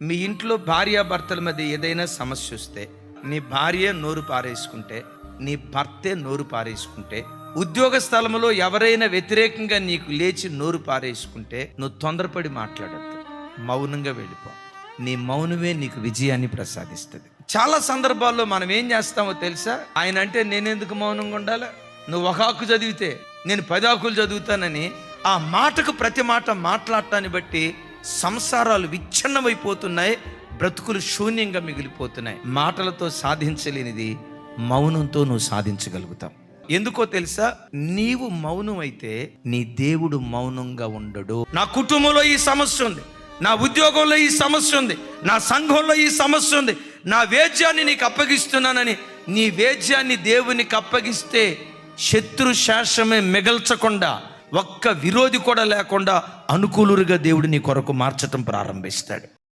మీ ఇంట్లో భార్యాభర్తల మధ్య ఏదైనా సమస్య వస్తే, నీ భార్య నోరు పారేసుకుంటే, నీ భర్తే నోరు పారేసుకుంటే, ఉద్యోగ స్థలంలో ఎవరైనా వ్యతిరేకంగా నీకు లేచి నోరు పారేసుకుంటే, నువ్వు తొందరపడి మాట్లాడద్దు, మౌనంగా వెళ్ళిపో. నీ మౌనమే నీకు విజయాన్ని ప్రసాదిస్తుంది. చాలా సందర్భాల్లో మనం ఏం చేస్తామో తెలుసా? ఆయన అంటే నేనెందుకు మౌనంగా ఉండాలి, నువ్వు ఒక ఆకు చదివితే నేను 10 ఆకులు చదువుతానని ఆ మాటకు ప్రతి మాట మాట్లాడటాన్ని బట్టి సంసారాలు విచ్ఛిన్నమైపోతున్నాయి, బ్రతుకులు శూన్యంగా మిగిలిపోతున్నాయి. మాటలతో సాధించలేనిది మౌనంతో నువ్వు సాధించగలుగుతావు. ఎందుకో తెలుసా? నీవు మౌనం అయితే నీ దేవుడు మౌనంగా ఉండడు. నా కుటుంబంలో ఈ సమస్య ఉంది, నా ఉద్యోగంలో ఈ సమస్య ఉంది, నా సంఘంలో ఈ సమస్య ఉంది, నా వేద్యాన్ని నీకు అప్పగిస్తున్నానని నీ వేద్యాన్ని దేవునికి అప్పగిస్తే శత్రు శాసమే మిగల్చకుండా, ఒక్క విరోధి కూడా లేకుండా అనుకూలుగా దేవుడు నీ కొరకు మార్చటం ప్రారంభిస్తాడు.